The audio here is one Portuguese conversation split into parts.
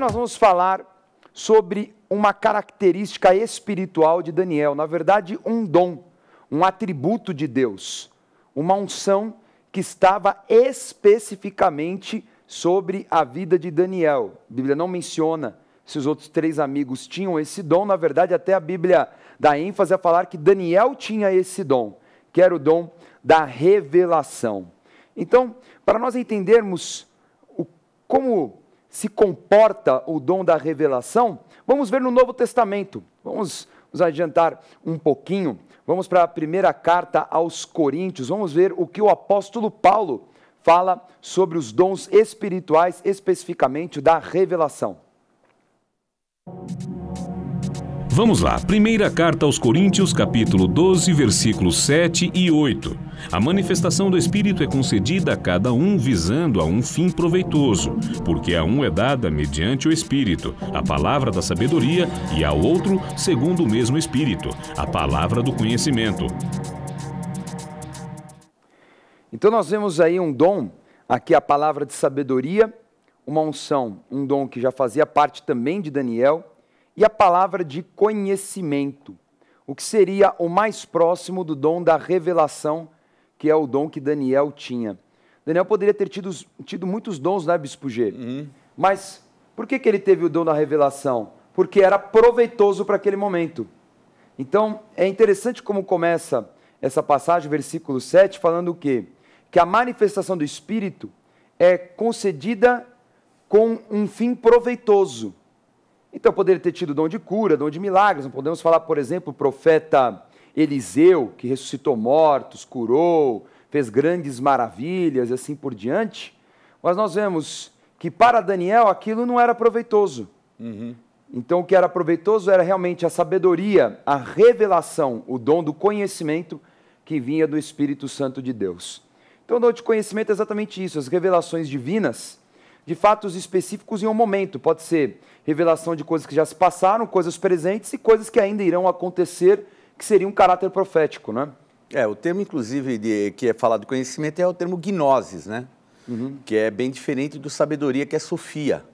nós vamos falar sobre uma característica espiritual de Daniel, na verdade um dom, um atributo de Deus, uma unção que estava especificamente sobre a vida de Daniel. A Bíblia não menciona se os outros 3 amigos tinham esse dom, na verdade até a Bíblia dá ênfase a falar que Daniel tinha esse dom, que era o dom da revelação. Então, para nós entendermos como se comporta o dom da revelação, vamos ver no Novo Testamento. Vamos nos adiantar um pouquinho. Vamos para a primeira carta aos Coríntios. Vamos ver o que o apóstolo Paulo fala sobre os dons espirituais, especificamente da revelação. Vamos lá, primeira carta aos Coríntios, capítulo 12, versículos 7 e 8. A manifestação do Espírito é concedida a cada um visando a um fim proveitoso, porque a um é dada mediante o Espírito a palavra da sabedoria e ao outro, segundo o mesmo Espírito, a palavra do conhecimento. Então nós vemos aí um dom, aqui a palavra de sabedoria, uma unção, um dom que já fazia parte também de Daniel, e a palavra de conhecimento, o que seria o mais próximo do dom da revelação, que é o dom que Daniel tinha. Daniel poderia ter tido muitos dons, né, Bispo G? Mas por que ele teve o dom da revelação? Porque era proveitoso para aquele momento. Então, é interessante como começa essa passagem, versículo 7, falando o quê? Que a manifestação do Espírito é concedida com um fim proveitoso. Então, poderia ter tido dom de cura, dom de milagres. Não podemos falar, por exemplo, o profeta Eliseu, que ressuscitou mortos, curou, fez grandes maravilhas e assim por diante. Mas nós vemos que para Daniel aquilo não era proveitoso. Então, o que era proveitoso era realmente a sabedoria, a revelação, o dom do conhecimento que vinha do Espírito Santo de Deus. Então, o dom de conhecimento é exatamente isso, as revelações divinas de fatos específicos em um momento. Pode ser revelação de coisas que já se passaram, coisas presentes e coisas que ainda irão acontecer, que seria um caráter profético, né? O termo, inclusive, que é falado de conhecimento é o termo gnosis, né? Que é bem diferente do sabedoria, que é sofia.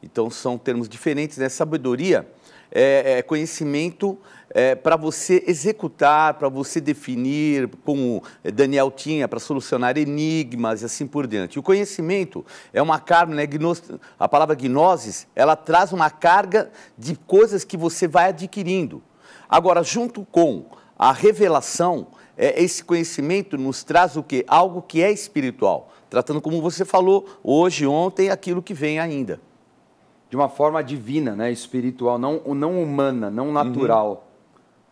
Então, são termos diferentes, né? Sabedoria é conhecimento para você executar, para você definir, como Daniel tinha, para solucionar enigmas e assim por diante. O conhecimento é uma carga, né? A palavra gnosis, ela traz uma carga de coisas que você vai adquirindo. Agora, junto com a revelação, esse conhecimento nos traz o quê? Algo que é espiritual, tratando, como você falou, hoje, ontem, aquilo que vem ainda. De uma forma divina, né? Espiritual, não humana, não natural.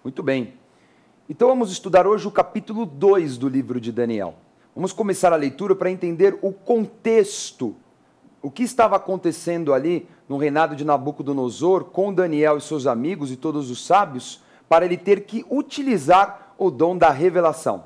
Muito bem. Então vamos estudar hoje o capítulo 2 do livro de Daniel. Vamos começar a leitura para entender o contexto, o que estava acontecendo ali no reinado de Nabucodonosor com Daniel e seus amigos e todos os sábios, para ele ter que utilizar o dom da revelação.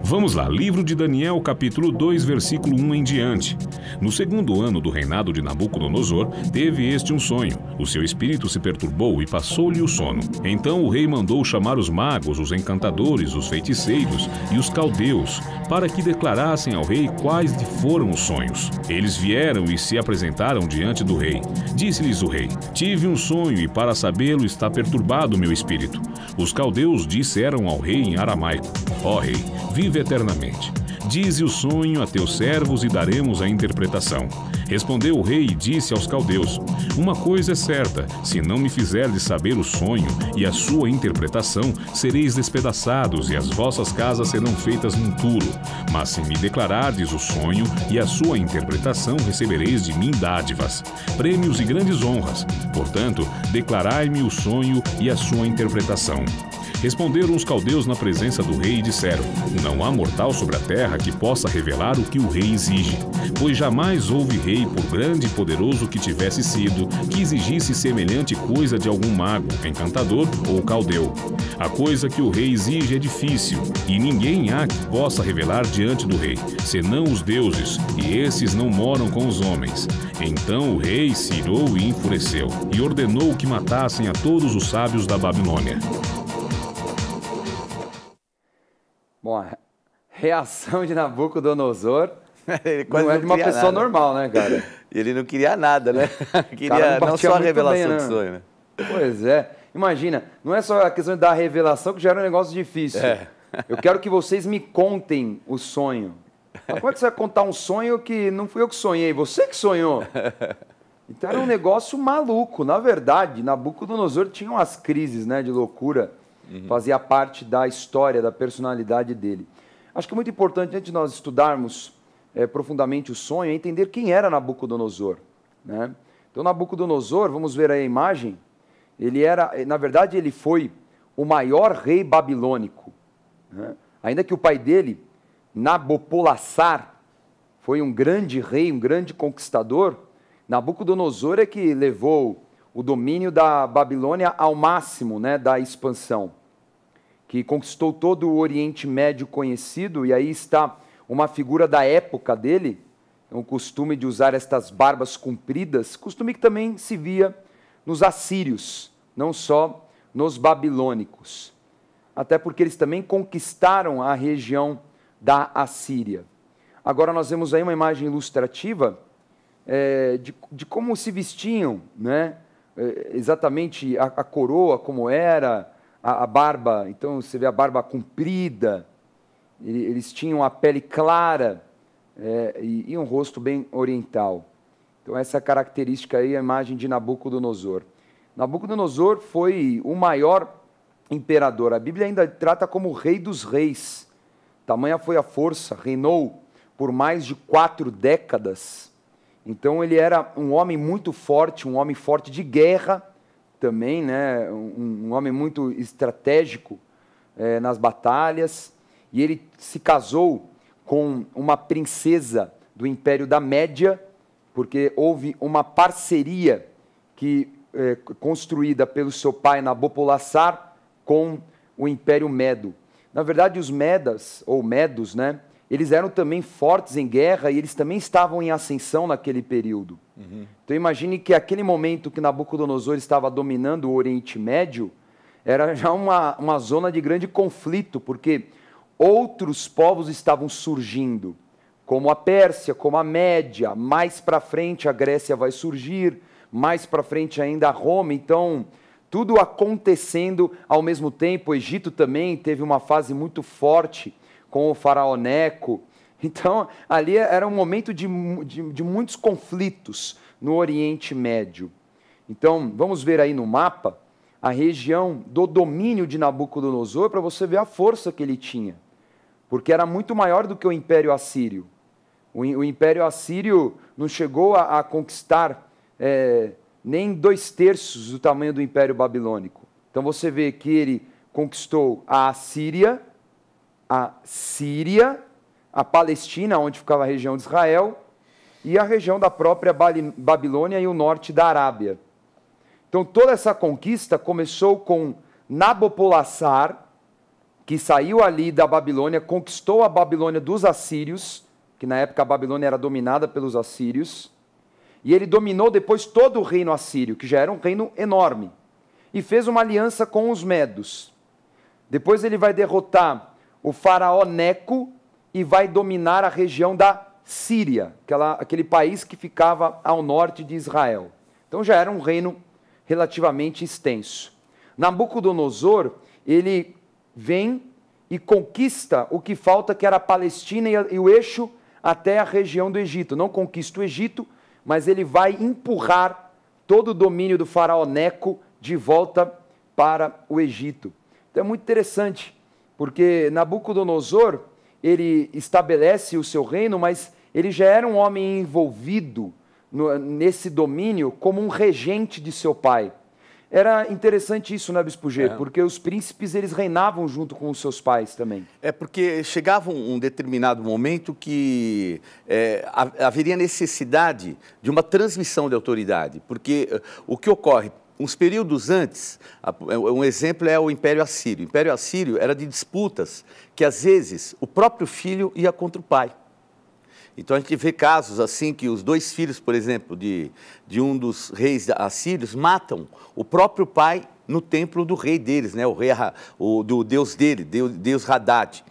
Vamos lá, livro de Daniel, capítulo 2, versículo 1 em diante. No segundo ano do reinado de Nabucodonosor, teve este um sonho. O seu espírito se perturbou e passou-lhe o sono. Então o rei mandou chamar os magos, os encantadores, os feiticeiros e os caldeus, para que declarassem ao rei quais foram os sonhos. Eles vieram e se apresentaram diante do rei. Disse-lhes o rei: tive um sonho e para sabê-lo está perturbado o meu espírito. Os caldeus disseram ao rei em aramaico: ó rei, vive eternamente. Dize o sonho a teus servos e daremos a interpretação. Respondeu o rei e disse aos caldeus: uma coisa é certa, se não me fizerdes saber o sonho e a sua interpretação, sereis despedaçados e as vossas casas serão feitas num turo. Mas se me declarardes o sonho e a sua interpretação, recebereis de mim dádivas, prêmios e grandes honras. Portanto, declarai-me o sonho e a sua interpretação. Responderam os caldeus na presença do rei e disseram: não há mortal sobre a terra que possa revelar o que o rei exige, pois jamais houve rei, por grande e poderoso que tivesse sido, que exigisse semelhante coisa de algum mago, encantador ou caldeu. A coisa que o rei exige é difícil, e ninguém há que possa revelar diante do rei, senão os deuses, e esses não moram com os homens. Então o rei se irou e enfureceu, e ordenou que matassem a todos os sábios da Babilônia. Bom, a reação de Nabucodonosor Ele quase não é de uma pessoa nada. normal, né, cara? Ele não queria nada, né? Queria não só a revelação bem, né? do sonho, né? Pois é. Imagina, não é só a questão de dar a revelação que já era um negócio difícil. Eu quero que vocês me contem o sonho. Mas como é que você vai contar um sonho que não fui eu que sonhei, você que sonhou? Então era um negócio maluco. Na verdade, Nabucodonosor tinha umas crises, né, de loucura. Fazia parte da história, da personalidade dele. Acho que é muito importante, antes de nós estudarmos profundamente o sonho, é entender quem era Nabucodonosor, né? Então, Nabucodonosor, vamos ver aí a imagem, ele era, na verdade, ele foi o maior rei babilônico, né? Ainda que o pai dele, Nabopolassar, foi um grande rei, um grande conquistador, Nabucodonosor é que levou o domínio da Babilônia ao máximo, né, da expansão, que conquistou todo o Oriente Médio conhecido, e aí está uma figura da época dele, o costume de usar estas barbas compridas, costume que também se via nos assírios, não só nos babilônicos. Até porque eles também conquistaram a região da Assíria. Agora nós vemos aí uma imagem ilustrativa de como se vestiam, né? Exatamente a coroa, como era, a barba, então você vê a barba comprida, eles tinham a pele clara e um rosto bem oriental. Então essa característica aí é a imagem de Nabucodonosor. Nabucodonosor foi o maior imperador. A Bíblia ainda trata como o rei dos reis. Tamanha foi a força, reinou por mais de 4 décadas. Então ele era um homem muito forte, um homem forte de guerra também, né? Um homem muito estratégico nas batalhas. E ele se casou com uma princesa do Império da Média, porque houve uma parceria construída pelo seu pai Nabopolassar com o Império Medo. Na verdade, os Medas, ou Medos, né, eles eram também fortes em guerra e eles também estavam em ascensão naquele período. Então imagine que aquele momento que Nabucodonosor estava dominando o Oriente Médio, era já uma zona de grande conflito, porque outros povos estavam surgindo, como a Pérsia, como a Média, mais para frente a Grécia vai surgir, mais para frente ainda a Roma, então tudo acontecendo ao mesmo tempo. O Egito também teve uma fase muito forte com o faraó Neco. Então ali era um momento de muitos conflitos no Oriente Médio. Então vamos ver aí no mapa a região do domínio de Nabucodonosor para você ver a força que ele tinha, porque era muito maior do que o Império Assírio. O Império Assírio não chegou a conquistar nem 2/3 do tamanho do Império Babilônico. Então você vê que ele conquistou a Assíria, a Síria, a Palestina, onde ficava a região de Israel, e a região da própria Babilônia e o norte da Arábia. Então toda essa conquista começou com Nabopolassar, que saiu ali da Babilônia, conquistou a Babilônia dos assírios, que na época a Babilônia era dominada pelos assírios, e ele dominou depois todo o reino assírio, que já era um reino enorme, e fez uma aliança com os medos. Depois ele vai derrotar o faraó Neco e vai dominar a região da Síria, aquele país que ficava ao norte de Israel. Então já era um reino relativamente extenso. Nabucodonosor, ele vem e conquista o que falta, que era a Palestina e o eixo até a região do Egito. Não conquista o Egito, mas ele vai empurrar todo o domínio do faraó Neco de volta para o Egito. Então é muito interessante, porque Nabucodonosor, ele estabelece o seu reino, mas ele já era um homem envolvido nesse domínio como um regente de seu pai. Era interessante isso, né, Bispo G? Porque os príncipes, eles reinavam junto com os seus pais também. Porque chegava um determinado momento que haveria necessidade de uma transmissão de autoridade. Porque o que ocorre, uns períodos antes, um exemplo é o Império Assírio. O Império Assírio era de disputas que, às vezes, o próprio filho ia contra o pai. Então a gente vê casos assim que os 2 filhos, por exemplo, de um dos reis assírios matam o próprio pai no templo do rei deles, né? Do deus dele, Deus Haddad.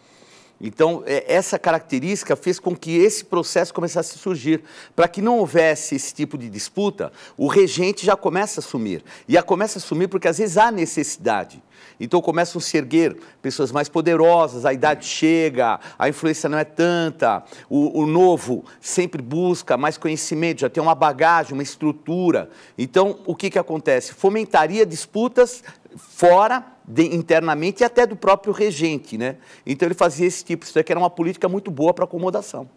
Então, essa característica fez com que esse processo começasse a surgir. Para que não houvesse esse tipo de disputa, o regente já começa a assumir. E começa a assumir porque, às vezes, há necessidade. Então, começam a se erguer pessoas mais poderosas, a idade chega, a influência não é tanta, o novo sempre busca mais conhecimento, já tem uma bagagem, uma estrutura. Então, o que acontece? Fomentaria disputas fora, internamente, e até do próprio regente, né? Então, ele fazia esse tipo, isso daqui era uma política muito boa para acomodação.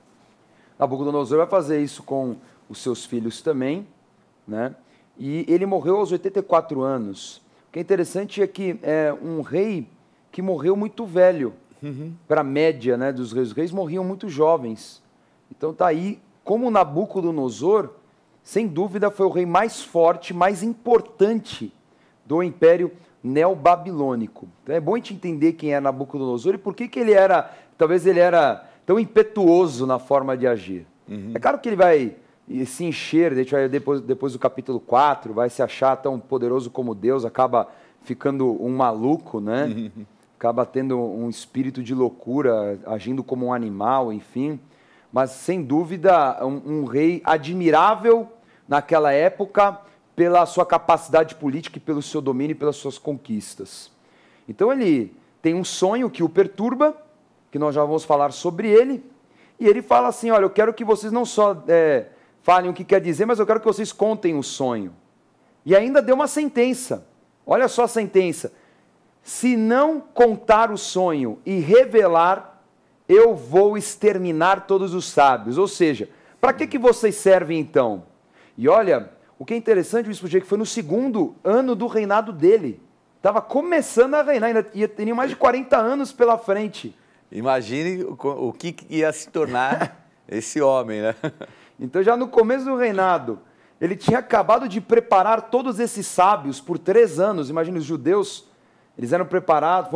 Nabucodonosor vai fazer isso com os seus filhos também, né? E ele morreu aos 84 anos. O que é interessante é que é um rei que morreu muito velho, para a média, né, dos reis. Os reis morriam muito jovens. Então está aí, como Nabucodonosor, sem dúvida, foi o rei mais forte, mais importante do Império Neobabilônico. Então é bom a gente entender quem é Nabucodonosor e por que ele era, talvez ele era tão impetuoso na forma de agir. É claro que ele vai se encher, depois do capítulo 4, vai se achar tão poderoso como Deus, acaba ficando um maluco, né? Acaba tendo um espírito de loucura, agindo como um animal, enfim. Mas, sem dúvida, um rei admirável naquela época pela sua capacidade política e pelo seu domínio e pelas suas conquistas. Então, ele tem um sonho que o perturba, que nós já vamos falar sobre ele, e ele fala assim, olha, eu quero que vocês não só falem o que quer dizer, mas eu quero que vocês contem o sonho. E ainda deu uma sentença. Olha só a sentença. Se não contar o sonho e revelar, eu vou exterminar todos os sábios. Ou seja, para que vocês servem então? E olha, o que é interessante, o bispo G, que foi no 2º ano do reinado dele. Estava começando a reinar, ainda tinha mais de 40 anos pela frente. Imagine o que ia se tornar esse homem, né? Então, já no começo do reinado, ele tinha acabado de preparar todos esses sábios por 3 anos. Imagine, os judeus, eles foram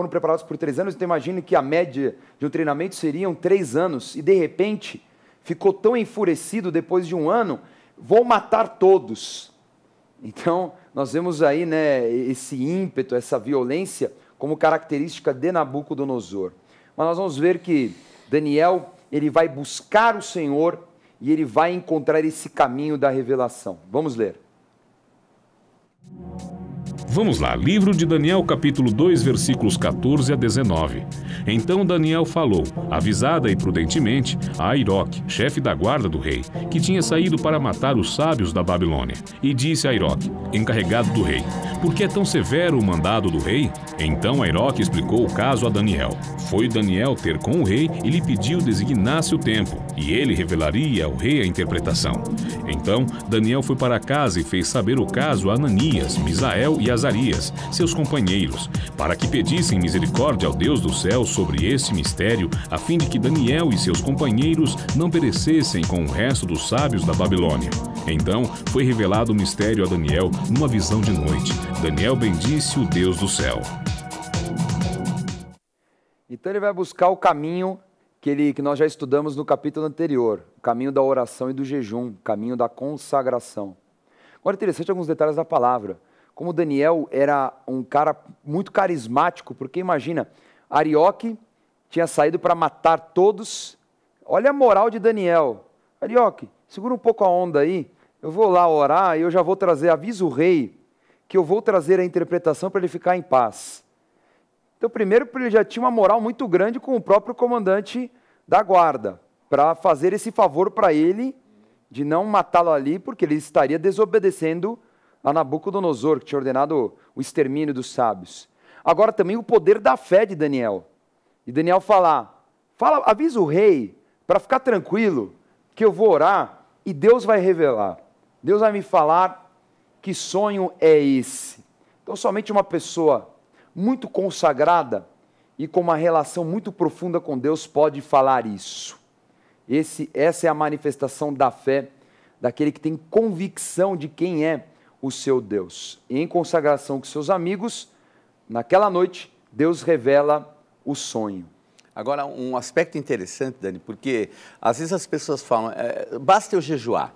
preparados por 3 anos, então imagine que a média de um treinamento seriam 3 anos, e de repente, ficou tão enfurecido depois de 1 ano, vou matar todos. Então, nós vemos aí, né, esse ímpeto, essa violência, como característica de Nabucodonosor. Mas nós vamos ver que Daniel, ele vai buscar o Senhor, e ele vai encontrar esse caminho da revelação. Vamos ler. Vamos lá, livro de Daniel, capítulo 2, versículos 14 a 19. Então Daniel falou, avisada e prudentemente, a Airoque, chefe da guarda do rei, que tinha saído para matar os sábios da Babilônia. E disse a Airoque, encarregado do rei, por que é tão severo o mandado do rei? Então Airoque explicou o caso a Daniel. Foi Daniel ter com o rei e lhe pediu designasse o tempo, e ele revelaria ao rei a interpretação. Então Daniel foi para casa e fez saber o caso a Ananias, Misael e Azarias, seus companheiros, para que pedissem misericórdia ao Deus do céu sobre esse mistério, a fim de que Daniel e seus companheiros não perecessem com o resto dos sábios da Babilônia. Então foi revelado o mistério a Daniel numa visão de noite. Daniel bendisse o Deus do céu. Então ele vai buscar o caminho que nós já estudamos no capítulo anterior, o caminho da oração e do jejum, o caminho da consagração. Agora, interessante alguns detalhes da palavra. Como Daniel era um cara muito carismático, porque imagina, Arioque tinha saído para matar todos. Olha a moral de Daniel. Arioque, segura um pouco a onda aí, eu vou lá orar e eu já vou trazer, avisa o rei, que eu vou trazer a interpretação para ele ficar em paz. Então, primeiro, ele já tinha uma moral muito grande com o próprio comandante da guarda, para fazer esse favor para ele, de não matá-lo ali, porque ele estaria desobedecendo a Nabucodonosor, que tinha ordenado o extermínio dos sábios. Agora também o poder da fé de Daniel. E Daniel avisa o rei, para ficar tranquilo, que eu vou orar e Deus vai revelar. Deus vai me falar que sonho é esse. Então somente uma pessoa muito consagrada e com uma relação muito profunda com Deus pode falar isso. Essa é a manifestação da fé daquele que tem convicção de quem é o seu Deus. E em consagração com seus amigos, naquela noite, Deus revela o sonho. Agora, um aspecto interessante, Dani, porque às vezes as pessoas falam, basta eu jejuar.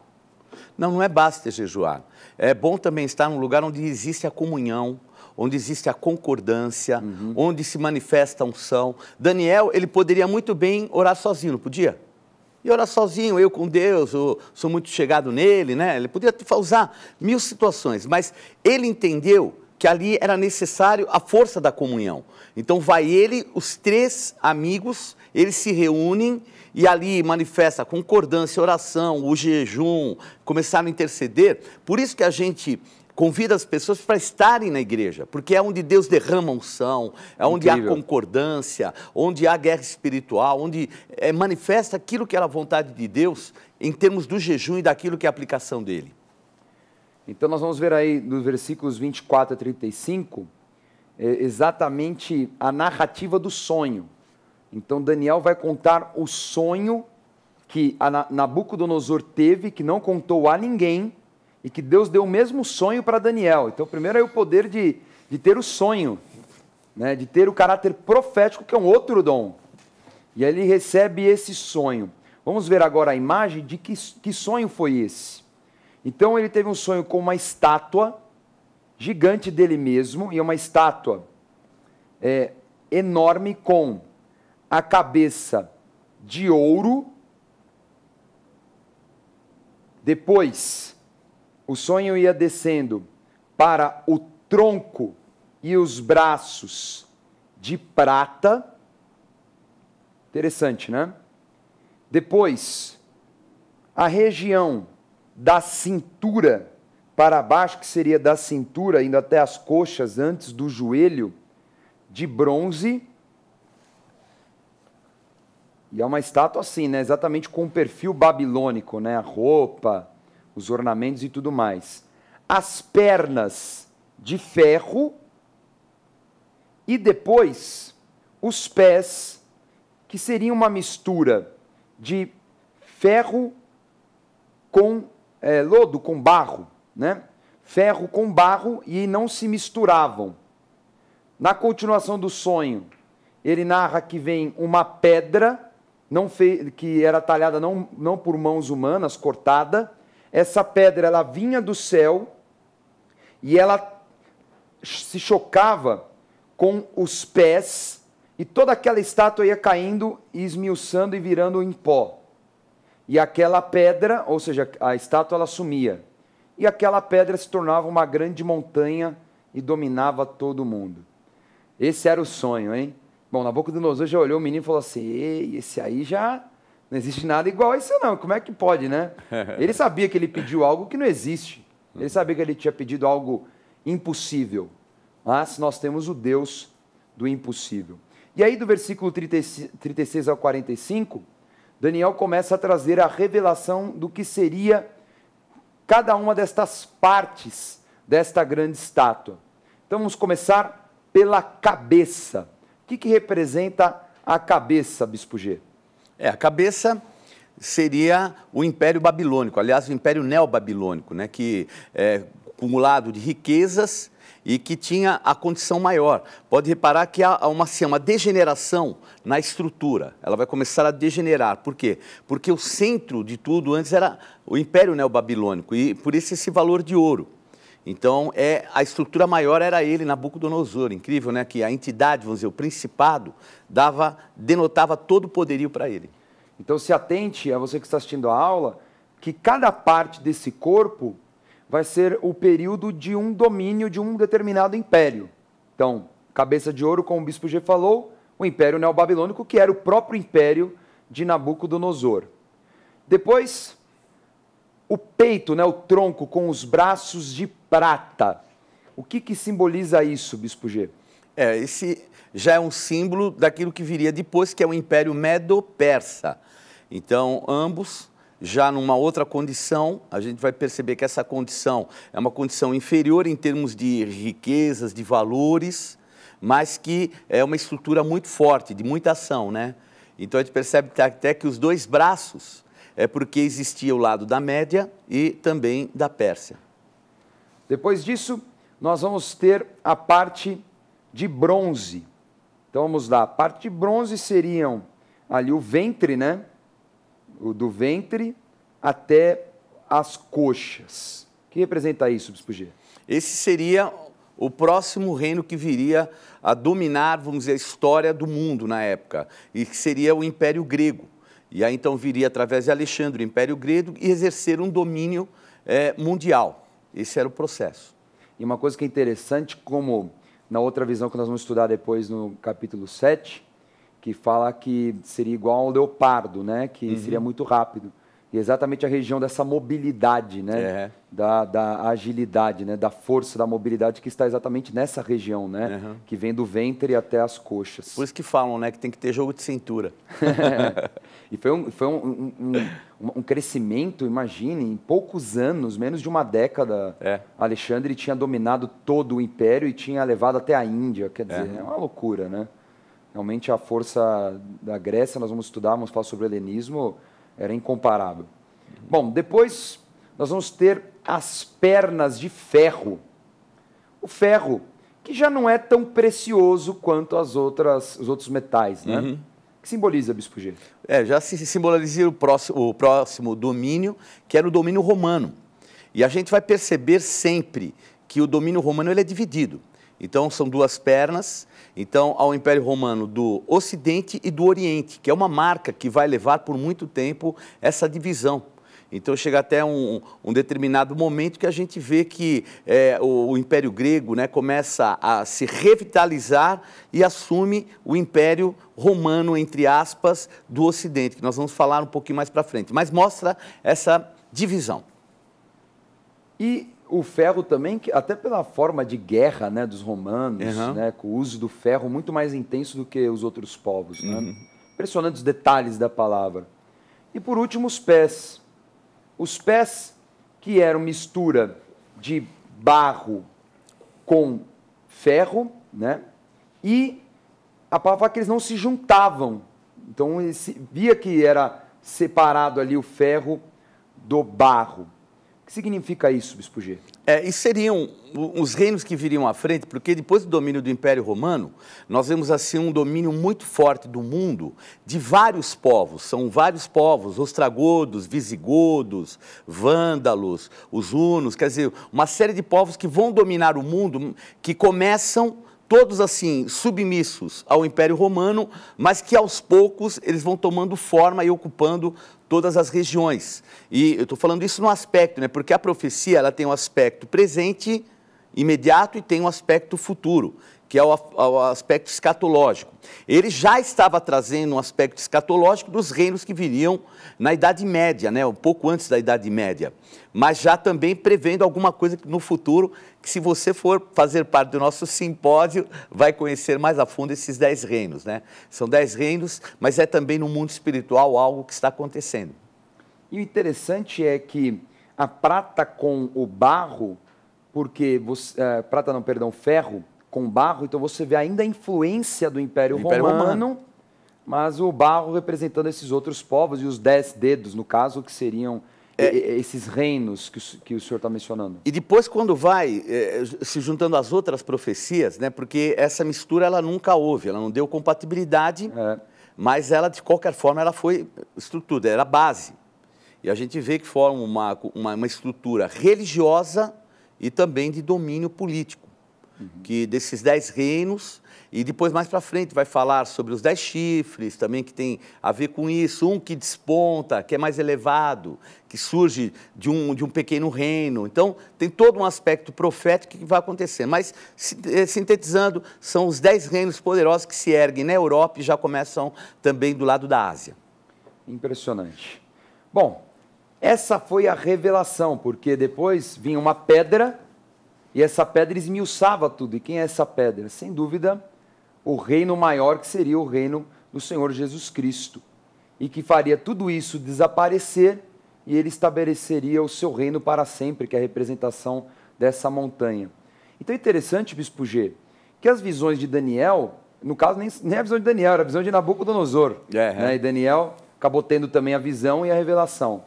Não é basta jejuar. É bom também estar num lugar onde existe a comunhão, onde existe a concordância, onde se manifesta a unção. Daniel, ele poderia muito bem orar sozinho, não podia? E orar sozinho, eu com Deus, eu sou muito chegado nele, né? Ele podia usar 1000 situações, mas ele entendeu que ali era necessário a força da comunhão. Então vai ele, os 3 amigos, eles se reúnem e ali manifesta a concordância, a oração, o jejum, começaram a interceder. Por isso que a gente convida as pessoas para estarem na igreja, porque é onde Deus derrama unção, é onde há concordância, onde há guerra espiritual, onde manifesta aquilo que era a vontade de Deus em termos do jejum e daquilo que é a aplicação dele. Então nós vamos ver aí nos versículos 24 a 35, exatamente a narrativa do sonho. Então Daniel vai contar o sonho que Nabucodonosor teve, que não contou a ninguém, e que Deus deu o mesmo sonho para Daniel. Então primeiro é o poder de ter o sonho, né? De ter o caráter profético, que é um outro dom. E aí ele recebe esse sonho. Vamos ver agora a imagem de que sonho foi esse. Então ele teve um sonho com uma estátua gigante dele mesmo, e é uma estátua enorme com a cabeça de ouro. Depois, o sonho ia descendo para o tronco e os braços de prata. Interessante, né? Depois, a região da cintura para baixo, que seria da cintura, indo até as coxas, antes do joelho, de bronze. E é uma estátua assim, né? Exatamente com um perfil babilônico, né? A roupa, os ornamentos e tudo mais. As pernas de ferro e depois os pés, que seriam uma mistura de ferro com lodo, com barro, né? Ferro com barro, e não se misturavam. Na continuação do sonho, ele narra que vem uma pedra que era talhada não por mãos humanas, cortada. Essa pedra, ela vinha do céu e ela se chocava com os pés, e toda aquela estátua ia caindo e esmiuçando e virando em pó. E aquela pedra, ou seja, a estátua, ela sumia. E aquela pedra se tornava uma grande montanha e dominava todo mundo. Esse era o sonho, hein? Bom, Nabucodonosor já olhou o menino e falou assim: ei, esse aí já não existe nada igual a isso não, como é que pode, né? Ele sabia que ele pediu algo que não existe. Ele sabia que ele tinha pedido algo impossível. Mas nós temos o Deus do impossível. E aí do versículo 36 ao 45, Daniel começa a trazer a revelação do que seria cada uma destas partes desta grande estátua. Então vamos começar pela cabeça. O que representa a cabeça, Bispo G? A cabeça seria o Império Babilônico, aliás, o Império Neobabilônico, né, que é acumulado de riquezas e que tinha a condição maior. Pode reparar que há uma degeneração na estrutura, ela vai começar a degenerar. Por quê? Porque o centro de tudo antes era o Império Neobabilônico, e por isso esse valor de ouro. Então, a estrutura maior era ele, Nabucodonosor. Incrível, né? Que a entidade, vamos dizer, o principado, denotava todo o poderio para ele. Então, se atente, a você que está assistindo a aula, que cada parte desse corpo vai ser o período de um domínio de um determinado império. Então, cabeça de ouro, como o Bispo G falou, o Império Neobabilônico, que era o próprio império de Nabucodonosor. Depois, o peito, né, o tronco com os braços de prata. O que simboliza isso, Bispo G? Esse já é um símbolo daquilo que viria depois, que é o Império Medo-Persa. Então, ambos, já numa outra condição, a gente vai perceber que essa condição é uma condição inferior em termos de riquezas, de valores, mas que é uma estrutura muito forte, de muita ação, né? Então, a gente percebe até que os dois braços é porque existia o lado da Média e também da Pérsia. Depois disso, nós vamos ter a parte de bronze. Então, vamos lá. A parte de bronze seriam ali o ventre, né? Do ventre até as coxas. O que representa isso, Bispo G? Esse seria o próximo reino que viria a dominar, vamos dizer, a história do mundo na época, e que seria o Império Grego. E aí então viria através de Alexandre o Império Grego e exercer um domínio mundial. Esse era o processo. E uma coisa que é interessante, como na outra visão que nós vamos estudar depois no capítulo 7, que fala que seria igual ao leopardo, né? Que seria muito rápido. E exatamente a região dessa mobilidade, né? Da agilidade, né? Da força da mobilidade que está exatamente nessa região, né? Que vem do ventre até as coxas. Por isso que falam, né? Que tem que ter jogo de cintura. E foi um crescimento, imagine, em poucos anos, menos de uma década, Alexandre tinha dominado todo o império e tinha levado até a Índia. Quer dizer, é uma loucura, né? Realmente a força da Grécia, nós vamos estudar, vamos falar sobre o helenismo, era incomparável. Bom, depois nós vamos ter as pernas de ferro. O ferro, que já não é tão precioso quanto os outros metais, né? O que simboliza, Bispo G? Já se simboliza o próximo domínio, que era o domínio romano. E a gente vai perceber sempre que o domínio romano ele é dividido. Então, são duas pernas. Então, ao Império Romano do Ocidente e do Oriente, que é uma marca que vai levar por muito tempo essa divisão. Então, chega até um determinado momento que a gente vê que o Império Grego, né, começa a se revitalizar e assume o Império Romano, entre aspas, do Ocidente, que nós vamos falar um pouquinho mais para frente. Mas mostra essa divisão. E o ferro também, até pela forma de guerra, né, dos romanos, né, com o uso do ferro muito mais intenso do que os outros povos. Né? Impressionante os detalhes da palavra. E por último, os pés. Os pés que eram mistura de barro com ferro, né? E a palavra fala que eles não se juntavam. Então, via que era separado ali o ferro do barro. O que significa isso, Bispo G? E seriam os reinos que viriam à frente, porque depois do domínio do Império Romano, nós vemos assim um domínio muito forte do mundo de vários povos. São vários povos, ostragodos, visigodos, vândalos, os hunos, quer dizer, uma série de povos que vão dominar o mundo, que começam todos assim submissos ao Império Romano, mas que aos poucos eles vão tomando forma e ocupando todas as regiões. E eu estou falando isso no aspecto, né? Porque a profecia ela tem um aspecto presente, imediato, e tem um aspecto futuro, que é o aspecto escatológico. Ele já estava trazendo um aspecto escatológico dos reinos que viriam na Idade Média, né? Um pouco antes da Idade Média, mas já também prevendo alguma coisa no futuro, que se você for fazer parte do nosso simpósio, vai conhecer mais a fundo esses 10 reinos, né? São 10 reinos, mas é também no mundo espiritual algo que está acontecendo. E o interessante é que a prata com o barro, porque ferro com barro, então você vê ainda a influência do Império Romano, mas o barro representando esses outros povos e os 10 dedos, no caso, que seriam esses reinos que o senhor está mencionando. E depois, quando vai se juntando às outras profecias, né, porque essa mistura ela nunca houve, ela não deu compatibilidade, mas ela, de qualquer forma, ela foi estrutura, era base. E a gente vê que forma uma estrutura religiosa e também de domínio político. Que desses 10 reinos, e depois mais para frente vai falar sobre os 10 chifres, também que tem a ver com isso, um que desponta, que é mais elevado, que surge de um pequeno reino. Então, tem todo um aspecto profético que vai acontecer. Mas, sintetizando, são os 10 reinos poderosos que se erguem na Europa e já começam também do lado da Ásia. Impressionante. Bom, essa foi a revelação, porque depois vinha uma pedra, e essa pedra esmiuçava tudo. E quem é essa pedra? Sem dúvida, o reino maior, que seria o reino do Senhor Jesus Cristo. E que faria tudo isso desaparecer e ele estabeleceria o seu reino para sempre, que é a representação dessa montanha. Então é interessante, Bispo G, que as visões de Daniel, no caso nem a visão de Daniel, era a visão de Nabucodonosor. Né? E Daniel acabou tendo também a visão e a revelação.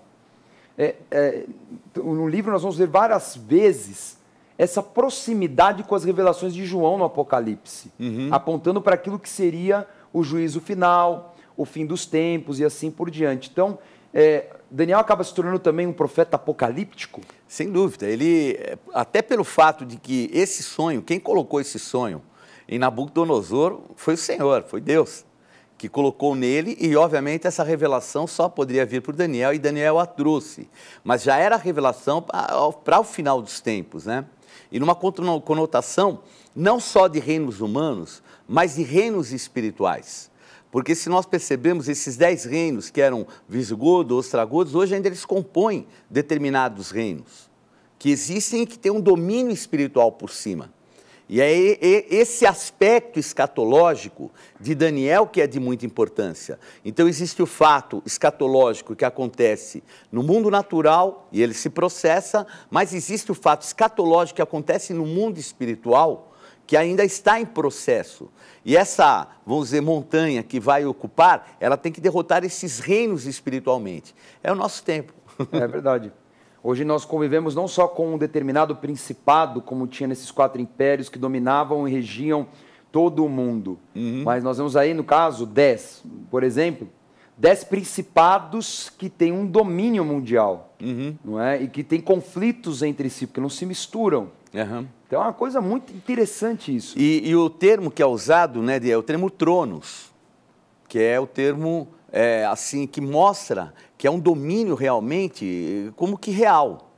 No livro nós vamos ver várias vezes essa proximidade com as revelações de João no Apocalipse, apontando para aquilo que seria o juízo final, o fim dos tempos e assim por diante. Então, Daniel acaba se tornando também um profeta apocalíptico? Sem dúvida. Ele, até pelo fato de que esse sonho, quem colocou esse sonho em Nabucodonosor foi o Senhor, foi Deus, que colocou nele, e obviamente essa revelação só poderia vir por Daniel, e Daniel a trouxe. Mas já era a revelação para o final dos tempos, né? E numa conotação não só de reinos humanos, mas de reinos espirituais. Porque se nós percebemos esses 10 reinos que eram visigodos, ostragodos, hoje ainda eles compõem determinados reinos, que existem e que têm um domínio espiritual por cima. E é esse aspecto escatológico de Daniel que é de muita importância. Então existe o fato escatológico que acontece no mundo natural e ele se processa, mas existe o fato escatológico que acontece no mundo espiritual que ainda está em processo. E essa, vamos dizer, montanha que vai ocupar, ela tem que derrotar esses reinos espiritualmente. É o nosso tempo. É verdade. Hoje nós convivemos não só com um determinado principado, como tinha nesses 4 impérios que dominavam e regiam todo o mundo, mas nós vemos aí, no caso, 10, por exemplo, 10 principados que têm um domínio mundial, não é? E que têm conflitos entre si, porque não se misturam. Então é uma coisa muito interessante isso. E o termo que é usado, né, é o termo tronos, que é o termo assim, que mostra que é um domínio realmente, como que real,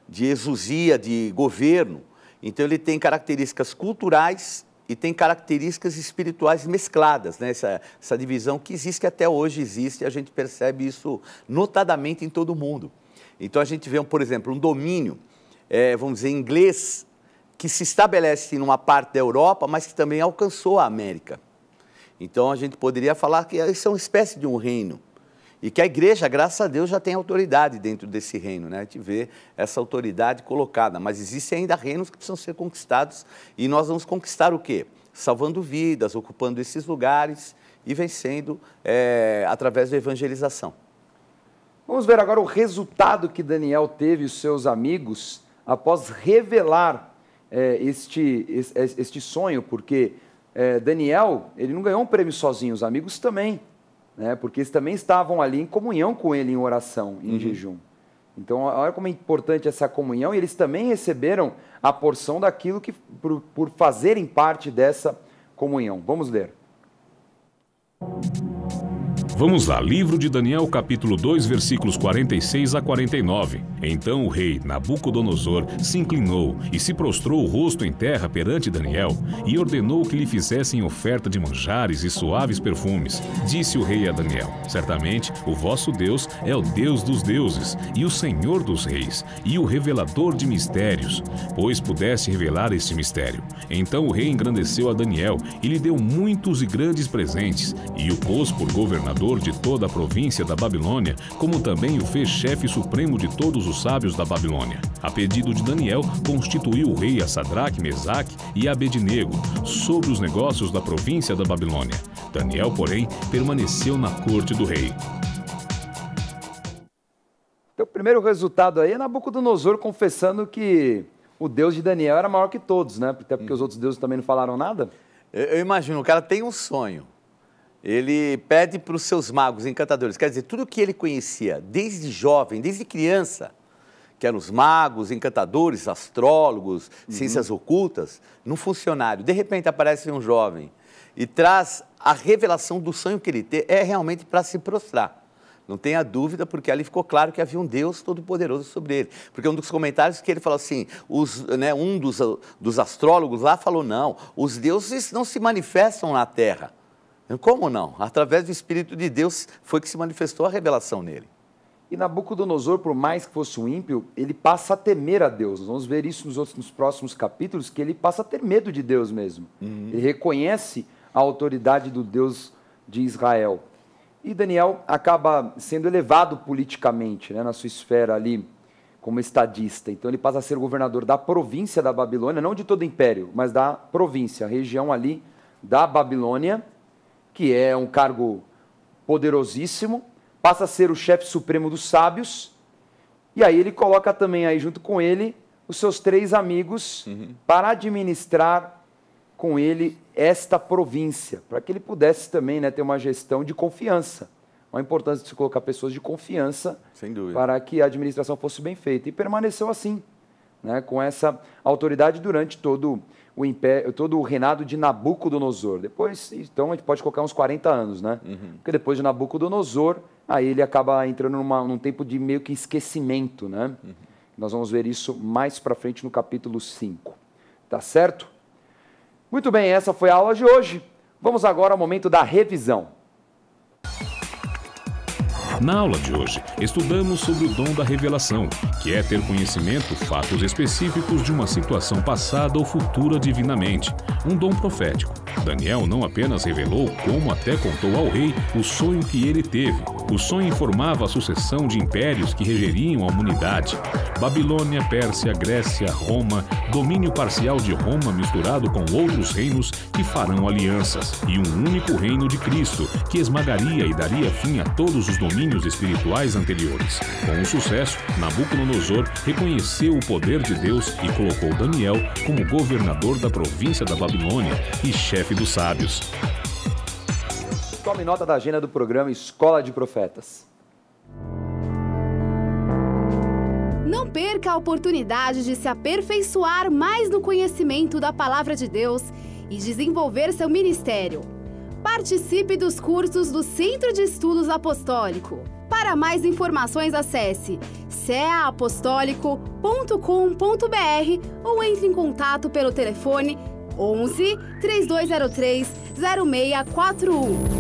de exousia, de governo. Então ele tem características culturais e tem características espirituais mescladas, né? Essa divisão que existe, que até hoje existe, a gente percebe isso notadamente em todo o mundo. Então a gente vê, por exemplo, um domínio, vamos dizer, inglês, que se estabelece numa parte da Europa, mas que também alcançou a América. Então a gente poderia falar que isso é uma espécie de um reino. E que a igreja, graças a Deus, já tem autoridade dentro desse reino, né? A gente vê essa autoridade colocada, mas existem ainda reinos que precisam ser conquistados, e nós vamos conquistar o quê? Salvando vidas, ocupando esses lugares e vencendo através da evangelização. Vamos ver agora o resultado que Daniel teve e os seus amigos após revelar este sonho, porque Daniel, ele não ganhou um prêmio sozinho, os amigos também, né? Porque eles também estavam ali em comunhão com ele, em oração, em jejum. Então, olha como é importante essa comunhão, e eles também receberam a porção daquilo que, por fazerem parte dessa comunhão. Vamos ler. Vamos lá, livro de Daniel, capítulo 2, versículos 46 a 49. Então o rei Nabucodonosor se inclinou e se prostrou o rosto em terra perante Daniel e ordenou que lhe fizessem oferta de manjares e suaves perfumes. Disse o rei a Daniel: certamente o vosso Deus é o Deus dos deuses e o Senhor dos reis e o revelador de mistérios, pois pudesse revelar este mistério. Então o rei engrandeceu a Daniel e lhe deu muitos e grandes presentes e o pôs por governador de toda a província da Babilônia, como também o fez chefe supremo de todos os sábios da Babilônia. A pedido de Daniel, constituiu o rei a Sadraque, Mesaque e Abednego sobre os negócios da província da Babilônia. Daniel, porém, permaneceu na corte do rei. Então, o primeiro resultado aí é Nabucodonosor confessando que o Deus de Daniel era maior que todos, né? Até porque os outros deuses também não falaram nada. Eu imagino, o cara tem um sonho. Ele pede para os seus magos, encantadores, quer dizer, tudo que ele conhecia desde jovem, desde criança, que eram os magos, encantadores, astrólogos, ciências ocultas, num funcionário. De repente aparece um jovem e traz a revelação do sonho que ele tem, realmente para se prostrar. Não tenha dúvida, porque ali ficou claro que havia um Deus todo-poderoso sobre ele. Porque um dos comentários que ele falou assim, um dos astrólogos lá falou, não, os deuses não se manifestam na terra. Como não? Através do Espírito de Deus foi que se manifestou a revelação nele. E Nabucodonosor, por mais que fosse um ímpio, ele passa a temer a Deus. Nós vamos ver isso nos próximos capítulos, que ele passa a ter medo de Deus mesmo. Ele reconhece a autoridade do Deus de Israel. E Daniel acaba sendo elevado politicamente, né, na sua esfera ali, como estadista. Então ele passa a ser governador da província da Babilônia, não de todo o império, mas da província, a região ali da Babilônia, que é um cargo poderosíssimo, passa a ser o chefe supremo dos sábios, e aí ele coloca também aí junto com ele os seus 3 amigos para administrar com ele esta província, para que ele pudesse também, né, ter uma gestão de confiança, a importância de se colocar pessoas de confiança Sem dúvida. para que a administração fosse bem feita. E permaneceu assim, né, com essa autoridade durante todo o império, todo o reinado de Nabucodonosor. Depois, então, a gente pode colocar uns 40 anos, né? Porque depois de Nabucodonosor, aí ele acaba entrando num tempo de meio que esquecimento, né? Nós vamos ver isso mais para frente no capítulo 5. Tá certo? Muito bem, essa foi a aula de hoje. Vamos agora ao momento da revisão. Na aula de hoje, estudamos sobre o dom da revelação, que é ter conhecimento, fatos específicos de uma situação passada ou futura divinamente, um dom profético. Daniel não apenas revelou, como até contou ao rei, o sonho que ele teve. O sonho informava a sucessão de impérios que regeriam a humanidade. Babilônia, Pérsia, Grécia, Roma, domínio parcial de Roma misturado com outros reinos que farão alianças, e um único reino de Cristo, que esmagaria e daria fim a todos os domínios espirituais anteriores. Com o sucesso, Nabucodonosor reconheceu o poder de Deus e colocou Daniel como governador da província da Babilônia e chefe dos sábios. Tome nota da agenda do programa Escola de Profetas. Não perca a oportunidade de se aperfeiçoar mais no conhecimento da Palavra de Deus e desenvolver seu ministério. Participe dos cursos do Centro de Estudos Apostólico. Para mais informações, acesse ceaapostólico.com.br ou entre em contato pelo telefone 11 3203 0641.